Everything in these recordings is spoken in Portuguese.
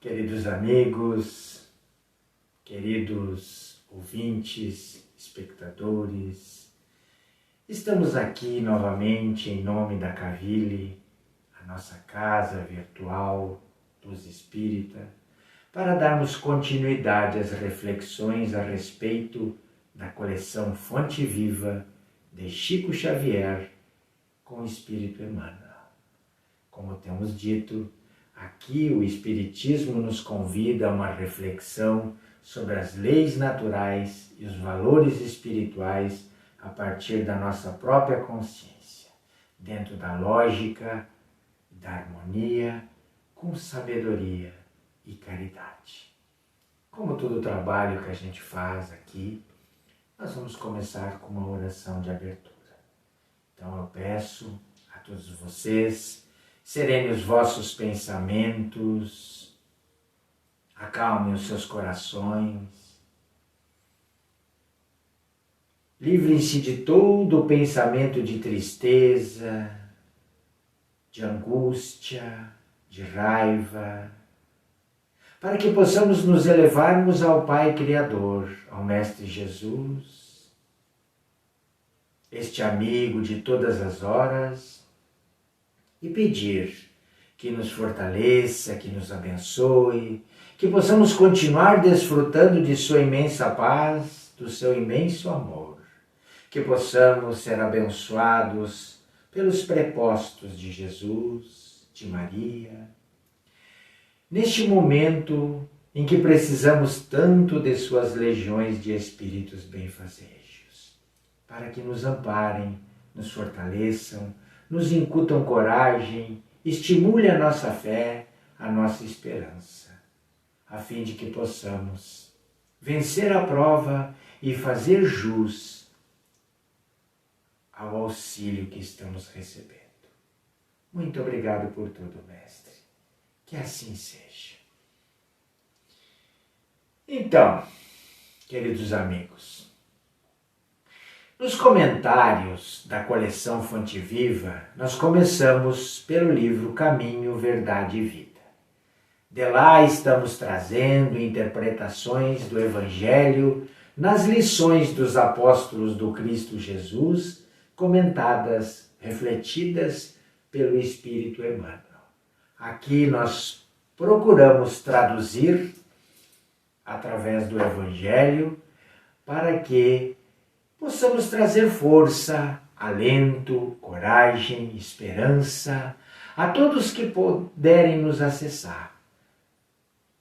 Queridos amigos, queridos ouvintes, espectadores, estamos aqui novamente em nome da Caville, a nossa casa virtual dos Espírita, para darmos continuidade às reflexões a respeito da coleção Fonte Viva de Chico Xavier com o Espírito Emmanuel. Como temos dito, aqui o Espiritismo nos convida a uma reflexão sobre as leis naturais e os valores espirituais a partir da nossa própria consciência, dentro da lógica, da harmonia, com sabedoria e caridade. Como todo o trabalho que a gente faz aqui, nós vamos começar com uma oração de abertura. Então eu peço a todos vocês, serenem os vossos pensamentos, acalmem os seus corações, livrem-se de todo o pensamento de tristeza, de angústia, de raiva, para que possamos nos elevarmos ao Pai Criador, ao Mestre Jesus, este amigo de todas as horas, e pedir que nos fortaleça, que nos abençoe, que possamos continuar desfrutando de sua imensa paz, do seu imenso amor, que possamos ser abençoados pelos prepostos de Jesus, de Maria, neste momento em que precisamos tanto de suas legiões de espíritos benfazejos, para que nos amparem, nos fortaleçam, nos incutam coragem, estimule a nossa fé, a nossa esperança, a fim de que possamos vencer a prova e fazer jus ao auxílio que estamos recebendo. Muito obrigado por tudo, Mestre. Que assim seja. Então, queridos amigos, nos comentários da coleção Fonte Viva, nós começamos pelo livro Caminho, Verdade e Vida. De lá estamos trazendo interpretações do Evangelho nas lições dos apóstolos do Cristo Jesus, comentadas, refletidas pelo Espírito Emmanuel. Aqui nós procuramos traduzir através do Evangelho para que possamos trazer força, alento, coragem, esperança a todos que puderem nos acessar.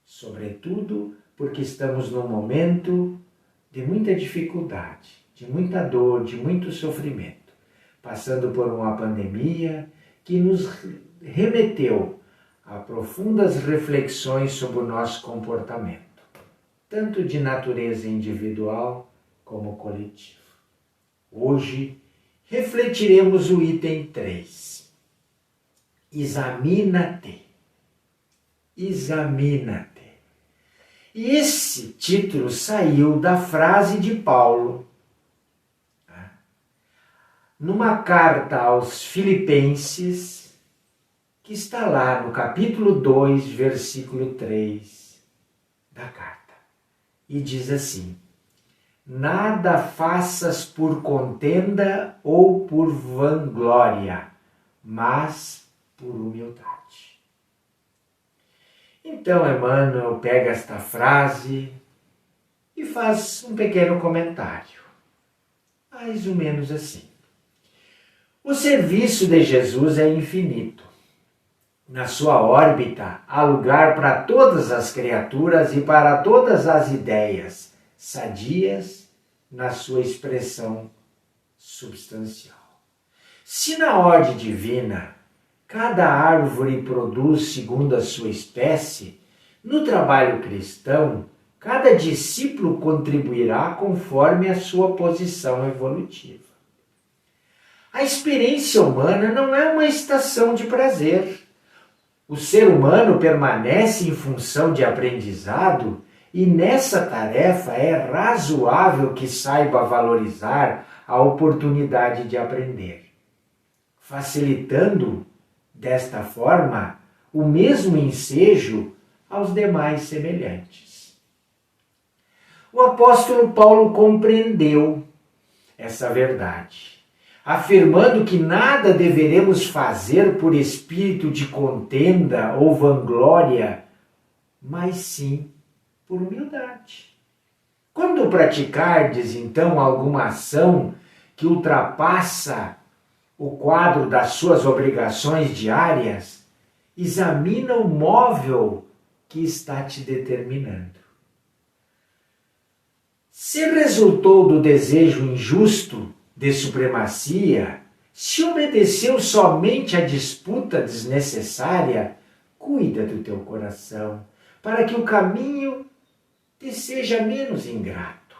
Sobretudo porque estamos num momento de muita dificuldade, de muita dor, de muito sofrimento, passando por uma pandemia que nos remeteu a profundas reflexões sobre o nosso comportamento, tanto de natureza individual como coletivo. Hoje, refletiremos o item 3. Examina-te. Examina-te. E esse título saiu da frase de Paulo, numa carta aos Filipenses, que está lá no capítulo 2, versículo 3 da carta. E diz assim: nada faças por contenda ou por vanglória, mas por humildade. Então Emmanuel pega esta frase e faz um pequeno comentário, mais ou menos assim. O serviço de Jesus é infinito. Na sua órbita há lugar para todas as criaturas e para todas as ideias sadias na sua expressão substancial. Se na ordem divina cada árvore produz segundo a sua espécie, no trabalho cristão cada discípulo contribuirá conforme a sua posição evolutiva. A experiência humana não é uma estação de prazer. O ser humano permanece em função de aprendizado e nessa tarefa é razoável que saiba valorizar a oportunidade de aprender, facilitando, desta forma, o mesmo ensejo aos demais semelhantes. O apóstolo Paulo compreendeu essa verdade, afirmando que nada deveremos fazer por espírito de contenda ou vanglória, mas sim por humildade. Quando praticardes, então, alguma ação que ultrapassa o quadro das suas obrigações diárias, examina o móvel que está te determinando. Se resultou do desejo injusto de supremacia, se obedeceu somente à disputa desnecessária, cuida do teu coração, para que o caminho te seja menos ingrato.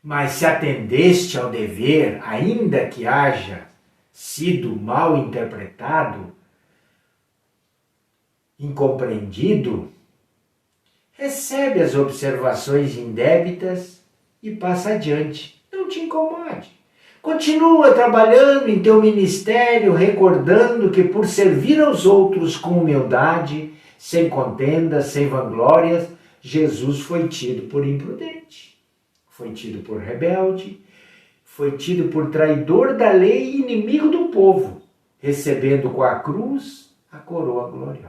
Mas se atendeste ao dever, ainda que haja sido mal interpretado, incompreendido, recebe as observações indébitas e passa adiante. Não te incomode. Continua trabalhando em teu ministério, recordando que por servir aos outros com humildade, sem contendas, sem vanglórias, Jesus foi tido por imprudente, foi tido por rebelde, foi tido por traidor da lei e inimigo do povo, recebendo com a cruz a coroa gloriosa.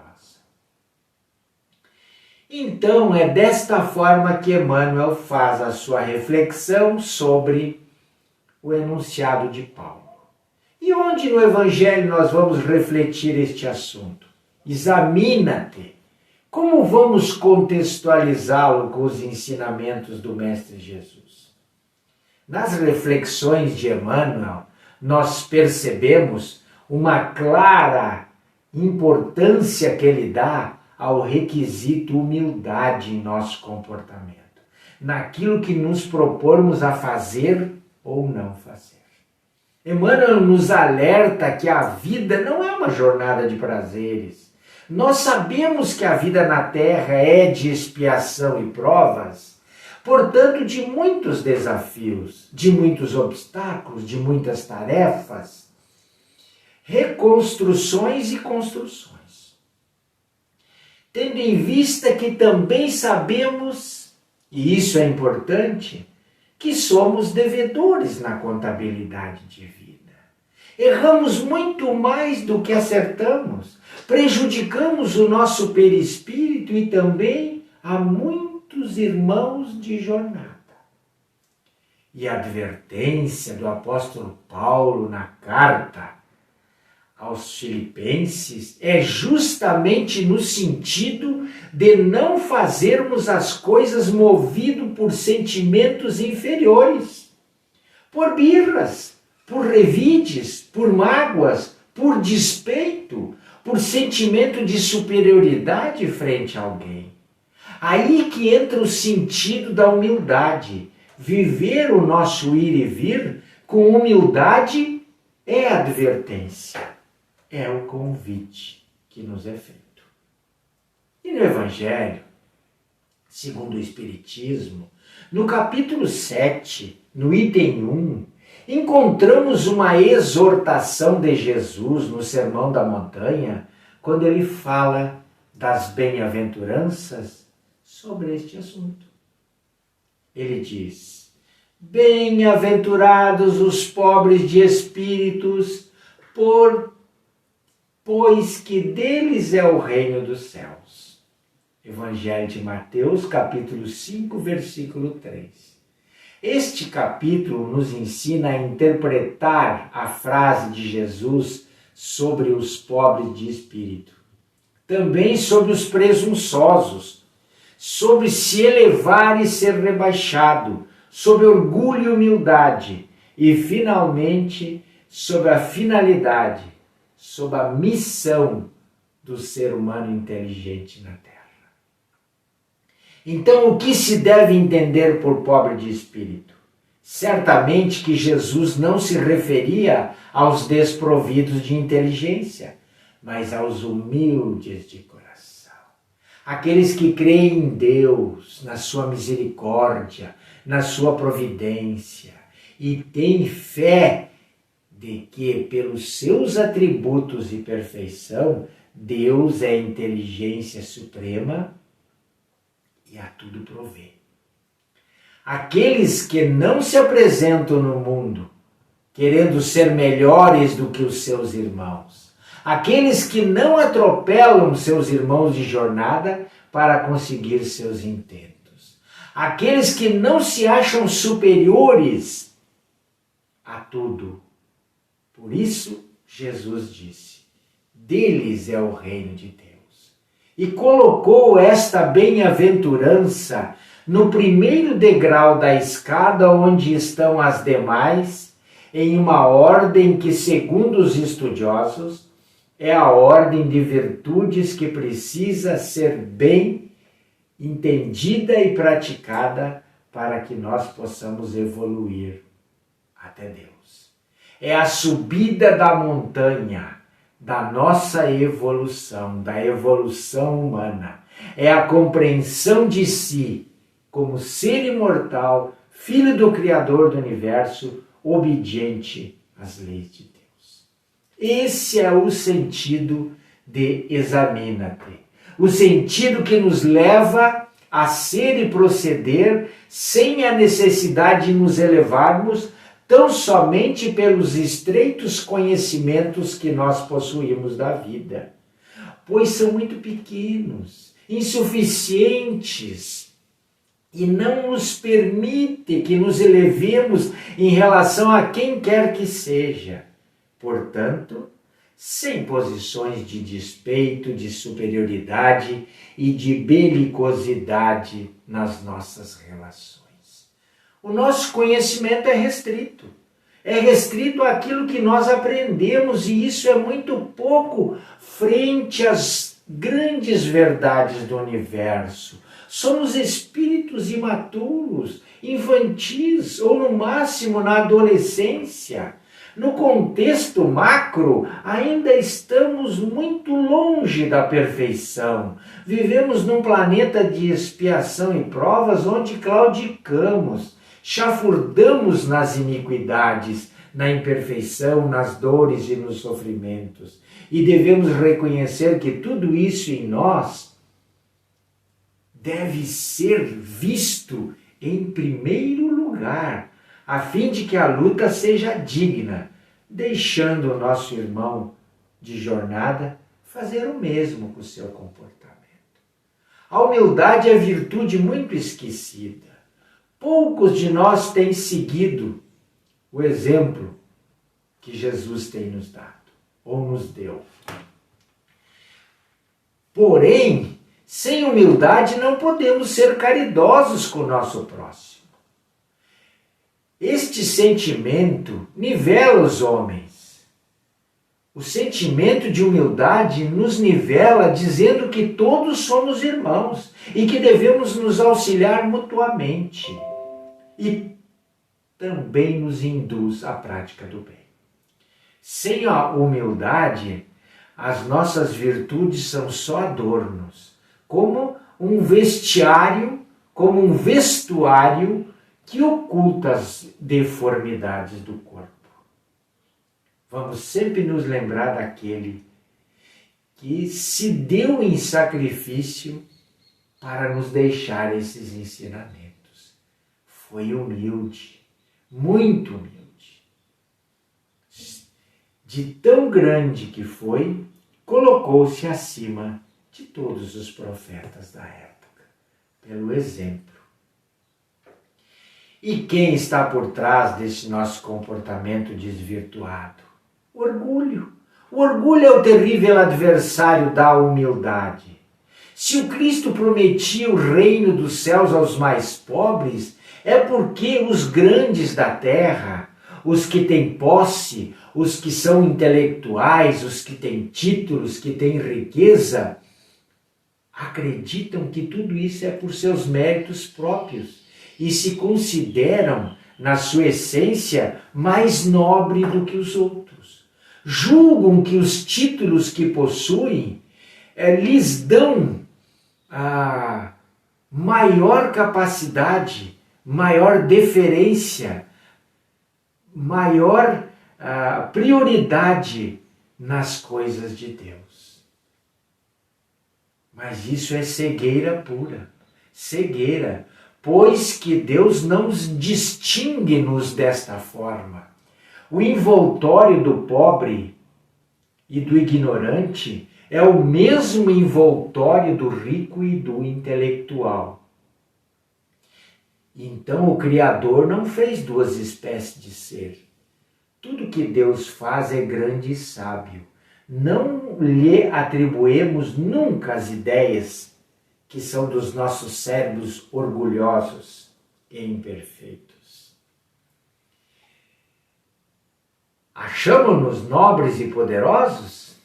Então é desta forma que Emmanuel faz a sua reflexão sobre o enunciado de Paulo. E onde no Evangelho nós vamos refletir este assunto? Examina-te. Como vamos contextualizá-lo com os ensinamentos do Mestre Jesus? Nas reflexões de Emmanuel, nós percebemos uma clara importância que ele dá ao requisito humildade em nosso comportamento, naquilo que nos propormos a fazer ou não fazer. Emmanuel nos alerta que a vida não é uma jornada de prazeres. Nós sabemos que a vida na Terra é de expiação e provas, portanto, de muitos desafios, de muitos obstáculos, de muitas tarefas, reconstruções e construções. Tendo em vista que também sabemos, e isso é importante, que somos devedores na contabilidade de vida. Erramos muito mais do que acertamos, prejudicamos o nosso perispírito e também a muitos irmãos de jornada. E a advertência do apóstolo Paulo na carta aos Filipenses é justamente no sentido de não fazermos as coisas movido por sentimentos inferiores, por birras, por revides, por mágoas, por despeito, por sentimento de superioridade frente a alguém. Aí que entra o sentido da humildade. Viver o nosso ir e vir com humildade é advertência, é o convite que nos é feito. E no Evangelho, segundo o Espiritismo, no capítulo 7, no item 1, encontramos uma exortação de Jesus no Sermão da Montanha, quando ele fala das bem-aventuranças sobre este assunto. Ele diz: bem-aventurados os pobres de espíritos, pois que deles é o reino dos céus. Evangelho de Mateus, capítulo 5, versículo 3. Este capítulo nos ensina a interpretar a frase de Jesus sobre os pobres de espírito. Também sobre os presunçosos, sobre se elevar e ser rebaixado, sobre orgulho e humildade, e finalmente sobre a finalidade, sobre a missão do ser humano inteligente na Terra. Então, o que se deve entender por pobre de espírito? Certamente que Jesus não se referia aos desprovidos de inteligência, mas aos humildes de coração. Aqueles que creem em Deus, na sua misericórdia, na sua providência, e têm fé de que, pelos seus atributos e perfeição, Deus é a inteligência suprema e a tudo provê. Aqueles que não se apresentam no mundo querendo ser melhores do que os seus irmãos, aqueles que não atropelam seus irmãos de jornada para conseguir seus intentos, aqueles que não se acham superiores a tudo. Por isso, Jesus disse: deles é o reino de Deus. E colocou esta bem-aventurança no primeiro degrau da escada onde estão as demais, em uma ordem que, segundo os estudiosos, é a ordem de virtudes que precisa ser bem entendida e praticada para que nós possamos evoluir até Deus. É a subida da montanha da nossa evolução, da evolução humana. É a compreensão de si como ser imortal, filho do Criador do universo, obediente às leis de Deus. Esse é o sentido de examina-te. O sentido que nos leva a ser e proceder sem a necessidade de nos elevarmos tão somente pelos estreitos conhecimentos que nós possuímos da vida, pois são muito pequenos, insuficientes, e não nos permite que nos elevemos em relação a quem quer que seja. Portanto, sem posições de despeito, de superioridade e de belicosidade nas nossas relações. O nosso conhecimento é restrito àquilo que nós aprendemos, e isso é muito pouco frente às grandes verdades do universo. Somos espíritos imaturos, infantis, ou no máximo na adolescência. No contexto macro, ainda estamos muito longe da perfeição. Vivemos num planeta de expiação e provas onde claudicamos, chafurdamos nas iniquidades, na imperfeição, nas dores e nos sofrimentos. E devemos reconhecer que tudo isso em nós deve ser visto em primeiro lugar, a fim de que a luta seja digna, deixando o nosso irmão de jornada fazer o mesmo com o seu comportamento. A humildade é virtude muito esquecida. Poucos de nós têm seguido o exemplo que Jesus tem nos dado, ou nos deu. Porém, sem humildade não podemos ser caridosos com o nosso próximo. Este sentimento nivela os homens. O sentimento de humildade nos nivela, dizendo que todos somos irmãos e que devemos nos auxiliar mutuamente. E também nos induz à prática do bem. Sem a humildade, as nossas virtudes são só adornos, como um vestuário que oculta as deformidades do corpo. Vamos sempre nos lembrar daquele que se deu em sacrifício para nos deixar esses ensinamentos. Foi humilde, muito humilde. De tão grande que foi, colocou-se acima de todos os profetas da época, pelo exemplo. E quem está por trás desse nosso comportamento desvirtuado? O orgulho. O orgulho é o terrível adversário da humildade. Se o Cristo prometia o reino dos céus aos mais pobres, é porque os grandes da terra, os que têm posse, os que são intelectuais, os que têm títulos, que têm riqueza, acreditam que tudo isso é por seus méritos próprios e se consideram, na sua essência, mais nobre do que os outros. Julgam que os títulos que possuem lhes dão a maior capacidade, maior deferência, maior prioridade nas coisas de Deus. Mas isso é cegueira pura. cegueira, pois que Deus não distingue-nos desta forma. O envoltório do pobre e do ignorante é o mesmo envoltório do rico e do intelectual. Então o Criador não fez duas espécies de ser. Tudo que Deus faz é grande e sábio. Não lhe atribuímos nunca as ideias que são dos nossos cérebros orgulhosos e imperfeitos. Achamos-nos nobres e poderosos,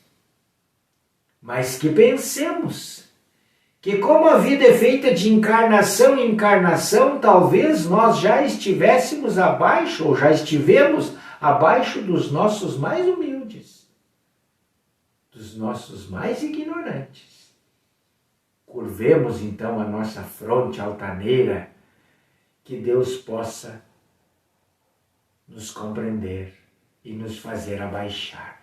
mas que pensemos que como a vida é feita de encarnação em encarnação, talvez nós já estivéssemos abaixo, ou já estivemos abaixo dos nossos mais humildes, dos nossos mais ignorantes. Curvemos então a nossa fronte altaneira, que Deus possa nos compreender e nos fazer abaixar,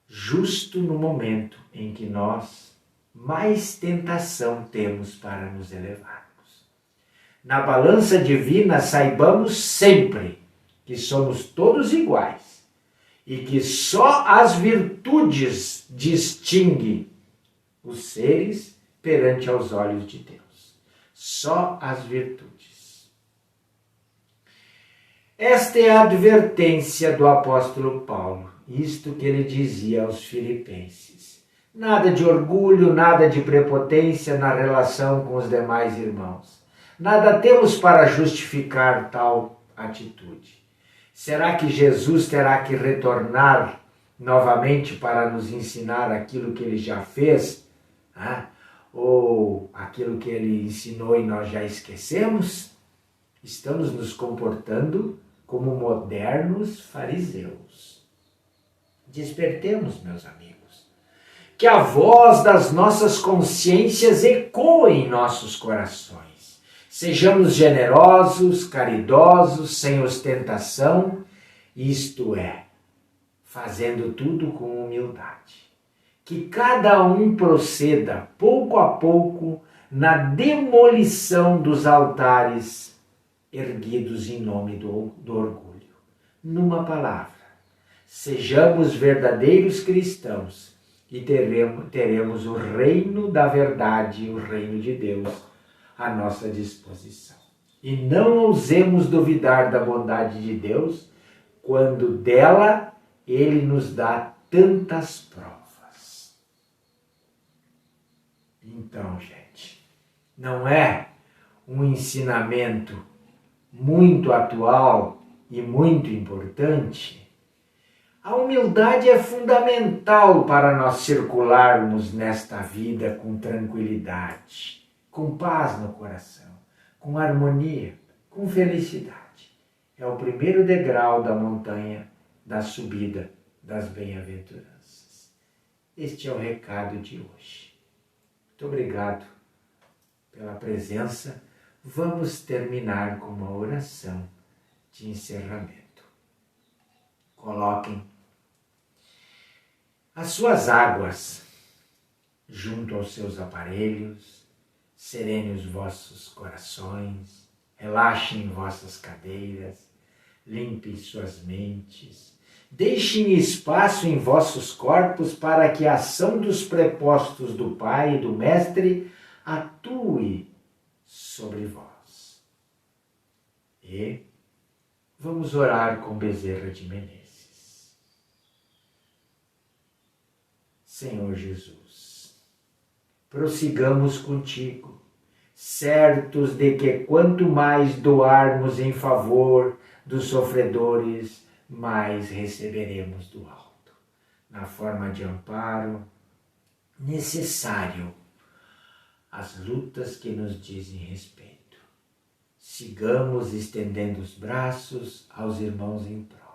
justo no momento em que nós mais tentação temos para nos elevarmos. Na balança divina, saibamos sempre que somos todos iguais e que só as virtudes distinguem os seres perante aos olhos de Deus. Só as virtudes. Esta é a advertência do apóstolo Paulo, isto que ele dizia aos filipenses. Nada de orgulho, nada de prepotência na relação com os demais irmãos. Nada temos para justificar tal atitude. Será que Jesus terá que retornar novamente para nos ensinar aquilo que ele já fez? Ou aquilo que ele ensinou e nós já esquecemos? Estamos nos comportando como modernos fariseus. Despertemos, meus amigos. Que a voz das nossas consciências ecoe em nossos corações. Sejamos generosos, caridosos, sem ostentação, isto é, fazendo tudo com humildade. Que cada um proceda, pouco a pouco, na demolição dos altares erguidos em nome do orgulho. Numa palavra, sejamos verdadeiros cristãos e teremos o reino da verdade, o reino de Deus, à nossa disposição. E não ousemos duvidar da bondade de Deus, quando dela Ele nos dá tantas provas. Então, gente, não é um ensinamento muito atual e muito importante? A humildade é fundamental para nós circularmos nesta vida com tranquilidade, com paz no coração, com harmonia, com felicidade. É o primeiro degrau da montanha da subida das bem-aventuranças. Este é o recado de hoje. Muito obrigado pela presença. Vamos terminar com uma oração de encerramento. Coloquem as suas águas junto aos seus aparelhos, serenem os vossos corações, relaxem vossas cadeiras, limpem suas mentes, deixem espaço em vossos corpos para que a ação dos prepostos do Pai e do Mestre atue sobre vós. E vamos orar com Bezerra de Menezes. Senhor Jesus, prossigamos contigo, certos de que quanto mais doarmos em favor dos sofredores, mais receberemos do alto, na forma de amparo necessário às lutas que nos dizem respeito. Sigamos estendendo os braços aos irmãos em prova.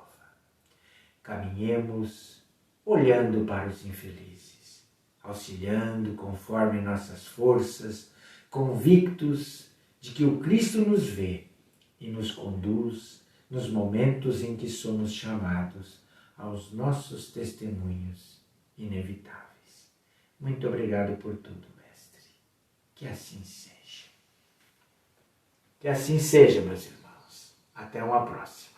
Caminhemos olhando para os infelizes, auxiliando conforme nossas forças, convictos de que o Cristo nos vê e nos conduz nos momentos em que somos chamados aos nossos testemunhos inevitáveis. Muito obrigado por tudo, Mestre. Que assim seja. Que assim seja, meus irmãos. Até uma próxima.